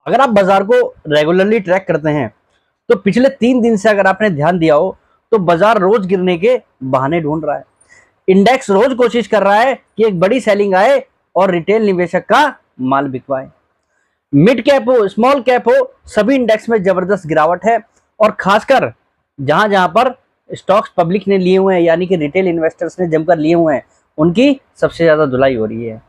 अगर आप बाजार को रेगुलरली ट्रैक करते हैं तो पिछले 3 दिन से अगर आपने ध्यान दिया हो तो बाजार रोज गिरने के बहाने ढूंढ रहा है। इंडेक्स रोज कोशिश कर रहा है कि एक बड़ी सेलिंग आए और रिटेल निवेशक का माल बिकवाए। मिड कैप हो स्मॉल कैप हो, सभी इंडेक्स में जबरदस्त गिरावट है। और खासकर जहां जहां पर स्टॉक्स पब्लिक ने लिए हुए हैं यानी कि रिटेल इन्वेस्टर्स ने जमकर लिए हुए हैं, उनकी सबसे ज्यादा धुलाई हो रही है।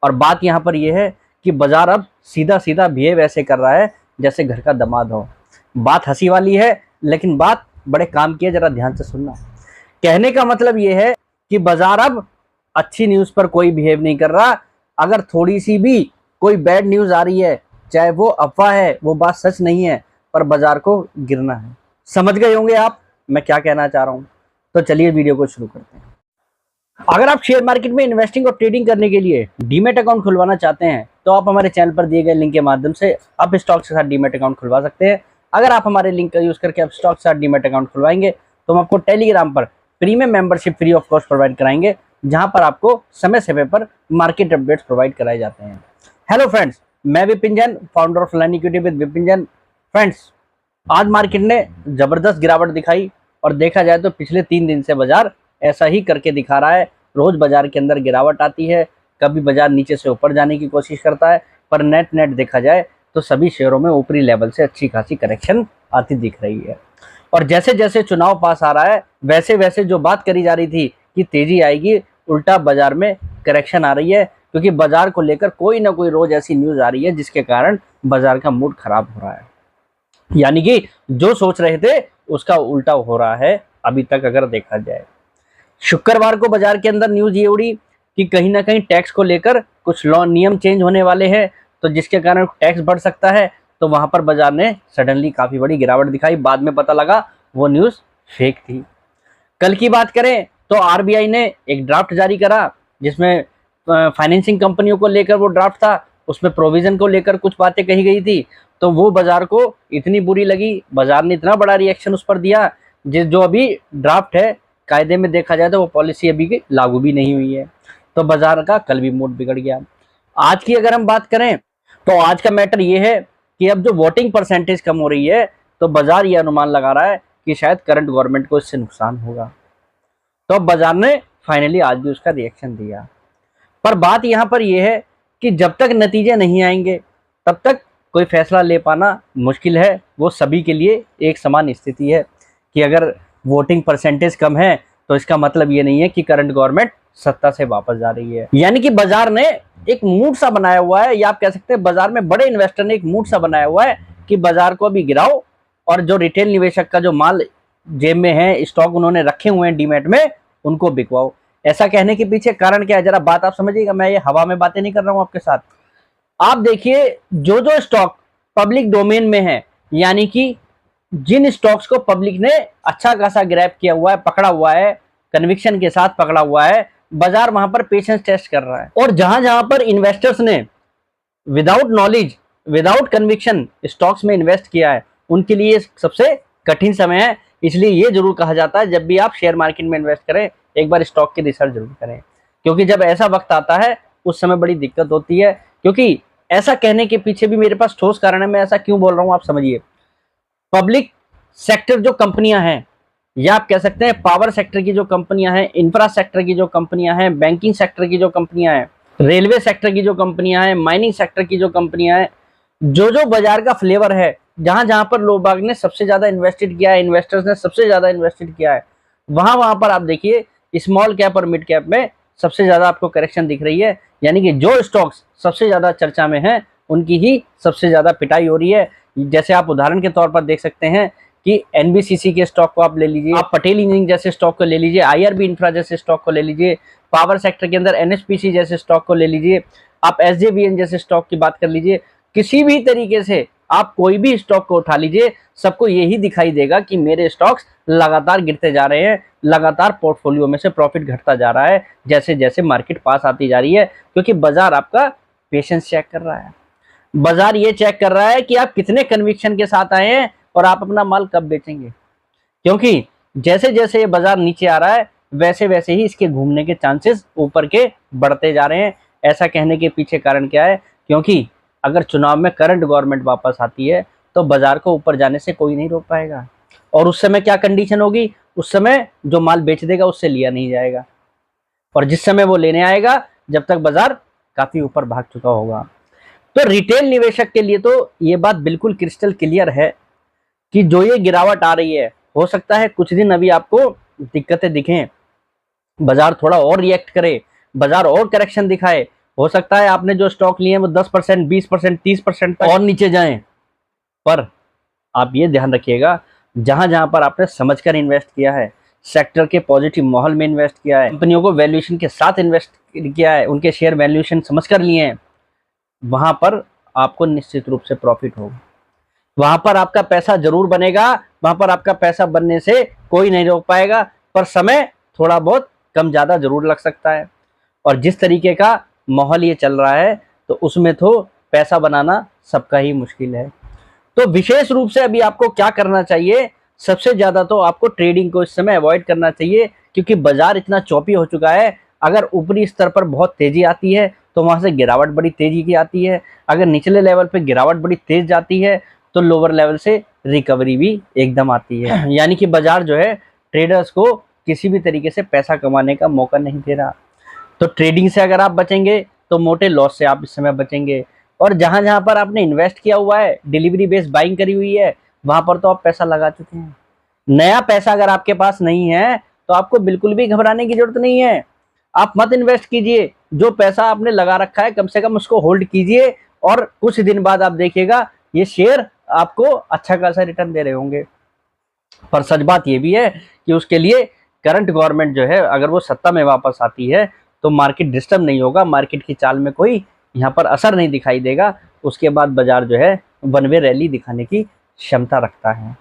और बात यहां पर यह है कि बाजार अब सीधा सीधा बिहेव ऐसे कर रहा है जैसे घर का दामाद हो। बात हंसी वाली है लेकिन बात बड़े काम की है, जरा ध्यान से सुनना। कहने का मतलब यह है कि बाजार अब अच्छी न्यूज पर कोई बिहेव नहीं कर रहा। अगर थोड़ी सी भी कोई बैड न्यूज आ रही है, चाहे वो अफवाह है, वो बात सच नहीं है, पर बाजार को गिरना है। समझ गए होंगे आप मैं क्या कहना चाह रहा हूं। तो चलिए वीडियो को शुरू करते हैं। अगर आप शेयर मार्केट में इन्वेस्टिंग और ट्रेडिंग करने के लिए डीमैट अकाउंट खुलवाना चाहते हैं तो आप हमारे चैनल पर दिए गए लिंक के माध्यम से आप स्टॉक्स के साथ डीमैट अकाउंट खुलवा सकते हैं। अगर आप हमारे लिंक का यूज करके आप स्टॉक के साथ डीमैट अकाउंट खुलवाएंगे तो हम आपको टेलीग्राम पर premium membership free of cost provide कराएंगे, जहां पर आपको समय समय पर मार्केट अपडेट्स प्रोवाइड कराए जाते हैं। हेलो फ्रेंड्स, मैं Vipin Jain, founder of learn equity with Vipin Jain. Friends, आज मार्केट ने जबरदस्त गिरावट दिखाई और देखा जाए तो पिछले 3 दिन से बाजार ऐसा ही करके दिखा रहा है। रोज बाजार के अंदर गिरावट आती है, कभी बाजार नीचे से ऊपर जाने की कोशिश करता है, पर नेट देखा जाए तो सभी शेयरों में ऊपरी लेवल से अच्छी खासी करेक्शन आती दिख रही है। और जैसे जैसे चुनाव पास आ रहा है वैसे वैसे जो बात करी जा रही थी कि तेजी आएगी, उल्टा बाजार में करेक्शन आ रही है, क्योंकि बाजार को लेकर कोई ना कोई रोज ऐसी न्यूज आ रही है जिसके कारण बाजार का मूड खराब हो रहा है। यानी कि जो सोच रहे थे उसका उल्टा हो रहा है अभी तक अगर देखा जाए। शुक्रवार को बाजार के अंदर न्यूज ये उड़ी कि कहीं ना कहीं टैक्स को लेकर कुछ लॉ नियम चेंज होने वाले हैं, तो जिसके कारण टैक्स बढ़ सकता है। तो वहां पर बाजार ने सडनली काफी बड़ी गिरावट दिखाई। बाद में पता लगा वो न्यूज फेक थी। कल की बात करें तो आरबीआई ने एक ड्राफ्ट जारी करा जिसमें फाइनेंसिंग कंपनियों को लेकर वो ड्राफ्ट था, उसमें प्रोविजन को लेकर कुछ बातें कही गई थी। तो वो बाजार को इतनी बुरी लगी, बाजार ने इतना बड़ा रिएक्शन उस पर दिया। जो अभी ड्राफ्ट है कायदे में देखा जाए तो वो पॉलिसी अभी लागू भी नहीं हुई है। तो बाजार का कल भी मूड बिगड़ गया। आज की अगर हम बात करें तो आज का मैटर ये है कि अब जो वोटिंग परसेंटेज कम हो रही है तो बाजार ये अनुमान लगा रहा है कि शायद करंट गवर्नमेंट को इससे नुकसान होगा। तो अब बाजार ने फाइनली आज भी उसका रिएक्शन दिया। पर बात यहां पर यह है कि जब तक नतीजे नहीं आएंगे तब तक कोई फैसला ले पाना मुश्किल है। वो सभी के लिए एक समान स्थिति है कि अगर वोटिंग परसेंटेज कम है तो इसका मतलब ये नहीं है कि करंट गवर्नमेंट सत्ता से वापस जा रही है। यानी कि बाजार ने एक मूड सा बनाया हुआ है, या आप कह सकते हैं बाजार में बड़े इन्वेस्टर ने एक मूड सा बनाया हुआ है कि बाजार को अभी गिराओ और जो रिटेल निवेशक का जो माल जेब में है, स्टॉक उन्होंने रखे हुए हैं डीमैट में, उनको बिकवाओ। ऐसा कहने के पीछे कारण क्या है जरा बात आप समझिएगा। मैं ये हवा में बातें नहीं कर रहा हूं आपके साथ। आप देखिए जो जो स्टॉक पब्लिक डोमेन में है, यानी कि जिन स्टॉक्स को पब्लिक ने अच्छा खासा ग्रैब किया हुआ है, पकड़ा हुआ है, कन्विक्शन के साथ पकड़ा हुआ है, बाजार वहां पर पेशेंस टेस्ट कर रहा है। और जहां जहां पर इन्वेस्टर्स ने without knowledge, without conviction stocks में इन्वेस्ट किया है, उनके लिए सबसे कठिन समय है। इसलिए ये जरूर कहा जाता है जब भी आप शेयर मार्केट में इन्वेस्ट करें एक बार स्टॉक की रिसर्च जरूर करें, क्योंकि जब ऐसा वक्त आता है उस समय बड़ी दिक्कत होती है। क्योंकि ऐसा कहने के पीछे भी मेरे पास ठोस कारण है। मैं ऐसा क्यों बोल रहा हूं आप समझिए। पब्लिक सेक्टर जो कंपनियां हैं, या आप कह सकते हैं पावर सेक्टर की जो कंपनियां हैं, इंफ्रा सेक्टर की जो कंपनियां हैं, बैंकिंग सेक्टर की जो कंपनियां हैं, रेलवे सेक्टर की जो कंपनियां हैं, माइनिंग सेक्टर की जो कंपनियां हैं, जो जो बाजार का फ्लेवर है, जहां जहां पर लोग बाग ने सबसे ज्यादा इन्वेस्टेड किया है, इन्वेस्टर्स ने सबसे ज्यादा इन्वेस्टेड किया है, वहां वहां पर आप देखिए स्मॉल कैप और मिड कैप में सबसे ज्यादा आपको करेक्शन दिख रही है। यानी कि जो स्टॉक्स सबसे ज्यादा चर्चा में हैं उनकी ही सबसे ज्यादा पिटाई हो रही है। जैसे आप उदाहरण के तौर पर देख सकते हैं कि एनबीसीसी के स्टॉक को आप ले लीजिए, आप पटेल इंजीनियरिंग जैसे स्टॉक को ले लीजिए, आईआरबी इंफ्रा जैसे स्टॉक को ले लीजिए, पावर सेक्टर के अंदर एनएचपीसी जैसे स्टॉक को ले लीजिए, आप एसजेवीएन जैसे स्टॉक की बात कर लीजिए। किसी भी तरीके से आप कोई भी स्टॉक को उठा लीजिए, सबको यही दिखाई देगा कि मेरे स्टॉक्स लगातार गिरते जा रहे हैं, लगातार पोर्टफोलियो में से प्रॉफिट घटता जा रहा है जैसे जैसे मार्केट पास आती जा रही है। क्योंकि बाजार आपका पेशेंस चेक कर रहा है। बाजार ये चेक कर रहा है कि आप कितने कन्विक्शन के साथ आए हैं और आप अपना माल कब बेचेंगे। क्योंकि जैसे जैसे ये बाजार नीचे आ रहा है वैसे वैसे ही इसके घूमने के चांसेस ऊपर के बढ़ते जा रहे हैं। ऐसा कहने के पीछे कारण क्या है? क्योंकि अगर चुनाव में करंट गवर्नमेंट वापस आती है तो बाजार को ऊपर जाने से कोई नहीं रोक पाएगा। और उस समय क्या कंडीशन होगी, उस समय जो माल बेच देगा उससे लिया नहीं जाएगा, और जिस समय वो लेने आएगा जब तक बाजार काफी ऊपर भाग चुका होगा। तो रिटेल निवेशक के लिए तो ये बात बिल्कुल क्रिस्टल क्लियर है कि जो ये गिरावट आ रही है, हो सकता है कुछ दिन अभी आपको दिक्कतें दिखें, बाजार थोड़ा और रिएक्ट करे, बाजार और करेक्शन दिखाए, हो सकता है आपने जो स्टॉक लिए हैं वो 10%, 20%, 30% और नीचे जाएं। पर आप ये ध्यान रखिएगा, जहां जहां पर आपने समझकर इन्वेस्ट किया है, सेक्टर के पॉजिटिव माहौल में इन्वेस्ट किया है, कंपनियों को वैल्यूएशन के साथ इन्वेस्ट किया है, उनके शेयर वैल्यूएशन समझकर लिए हैं, वहां पर आपको निश्चित रूप से प्रॉफिट होगा। वहां पर आपका पैसा जरूर बनेगा, वहां पर आपका पैसा बनने से कोई नहीं रोक पाएगा, पर समय थोड़ा बहुत कम ज्यादा जरूर लग सकता है। और जिस तरीके का माहौल ये चल रहा है तो उसमें तो पैसा बनाना सबका ही मुश्किल है। तो विशेष रूप से अभी आपको क्या करना चाहिए, सबसे ज्यादा तो आपको ट्रेडिंग को इस समय अवॉइड करना चाहिए, क्योंकि बाजार इतना चौपी हो चुका है। अगर ऊपरी स्तर पर बहुत तेजी आती है तो वहां से गिरावट बड़ी तेजी की आती है, अगर निचले लेवल पे गिरावट बड़ी तेज जाती है तो लोअर लेवल से रिकवरी भी एकदम आती है। यानी कि बाजार जो है ट्रेडर्स को किसी भी तरीके से पैसा कमाने का मौका नहीं दे रहा। तो ट्रेडिंग से अगर आप बचेंगे तो मोटे लॉस से आप इस समय बचेंगे। और जहां जहां पर आपने इन्वेस्ट किया हुआ है, डिलीवरी बेस्ड बाइंग करी हुई है, वहां पर तो आप पैसा लगा चुके हैं। नया पैसा अगर आपके पास नहीं है तो आपको बिल्कुल भी घबराने की जरूरत नहीं है। आप मत इन्वेस्ट कीजिए, जो पैसा आपने लगा रखा है कम से कम उसको होल्ड कीजिए, और कुछ दिन बाद आप देखिएगा ये शेयर आपको अच्छा खासा रिटर्न दे रहे होंगे। पर सच बात ये भी है कि उसके लिए करंट गवर्नमेंट जो है अगर वो सत्ता में वापस आती है तो मार्केट डिस्टर्ब नहीं होगा, मार्केट की चाल में कोई यहाँ पर असर नहीं दिखाई देगा। उसके बाद बाजार जो है वन वे रैली दिखाने की क्षमता रखता है।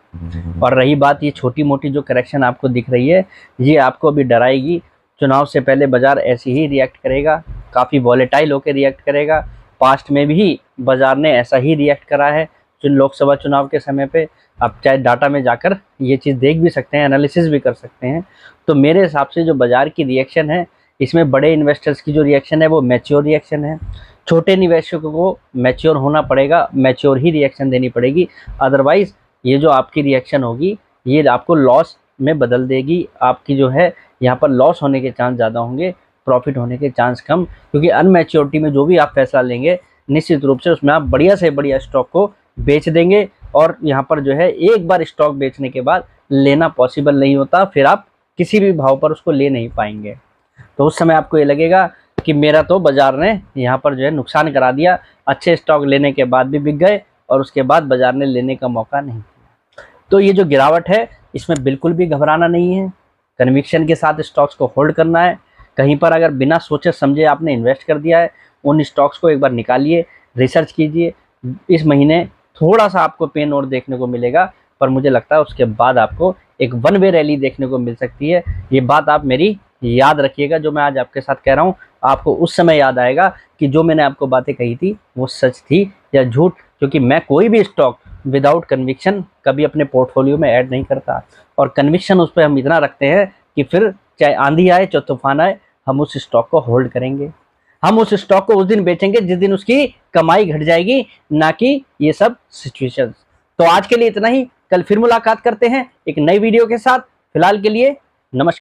और रही बात ये छोटी मोटी जो करेक्शन आपको दिख रही है, ये आपको अभी डराएगी। चुनाव से पहले बाजार ऐसे ही रिएक्ट करेगा, काफ़ी वॉलेटाइल होकर रिएक्ट करेगा। पास्ट में भी बाजार ने ऐसा ही रिएक्ट करा है लोकसभा चुनाव के समय पे। आप चाहे डाटा में जाकर ये चीज़ देख भी सकते हैं, एनालिसिस भी कर सकते हैं। तो मेरे हिसाब से जो बाजार की रिएक्शन है, इसमें बड़े इन्वेस्टर्स की जो रिएक्शन है वो मैच्योर रिएक्शन है। छोटे निवेशकों को मैच्योर होना पड़ेगा, मैच्योर ही रिएक्शन देनी पड़ेगी। अदरवाइज ये जो आपकी रिएक्शन होगी ये आपको लॉस में बदल देगी। आपकी जो है यहाँ पर लॉस होने के चांस ज़्यादा होंगे, प्रॉफिट होने के चांस कम, क्योंकि अनमैच्योरिटी में जो भी आप फैसला लेंगे निश्चित रूप से उसमें आप बढ़िया से बढ़िया स्टॉक को बेच देंगे। और यहाँ पर जो है एक बार स्टॉक बेचने के बाद लेना पॉसिबल नहीं होता, फिर आप किसी भी भाव पर उसको ले नहीं पाएंगे। तो उस समय आपको ये लगेगा कि मेरा तो बाजार ने यहाँ पर जो है नुकसान करा दिया, अच्छे स्टॉक लेने के बाद भी बिक गए और उसके बाद बाजार ने लेने का मौका नहीं दिया। तो ये जो गिरावट है इसमें बिल्कुल भी घबराना नहीं है, कन्विक्शन के साथ स्टॉक्स को होल्ड करना है। कहीं पर अगर बिना सोचे समझे आपने इन्वेस्ट कर दिया है, उन स्टॉक्स को एक बार निकालिए, रिसर्च कीजिए। इस महीने थोड़ा सा आपको पेन और देखने को मिलेगा, पर मुझे लगता है उसके बाद आपको एक वन वे रैली देखने को मिल सकती है। ये बात आप मेरी याद रखिएगा, जो मैं आज आपके साथ कह रहा हूँ आपको उस समय याद आएगा कि जो मैंने आपको बातें कही थी वो सच थी या झूठ। क्योंकि मैं कोई भी स्टॉक विदाउट कन्विक्शन कभी अपने पोर्टफोलियो में ऐड नहीं करता, और कन्विक्शन उस पर हम इतना रखते हैं कि फिर चाहे आंधी आए चाहे तूफान आए हम उस स्टॉक को होल्ड करेंगे। हम उस स्टॉक को उस दिन बेचेंगे जिस दिन उसकी कमाई घट जाएगी, ना कि ये सब सिचुएशंस। तो आज के लिए इतना ही, कल फिर मुलाकात करते हैं एक नई वीडियो के साथ। फिलहाल के लिए नमस्कार।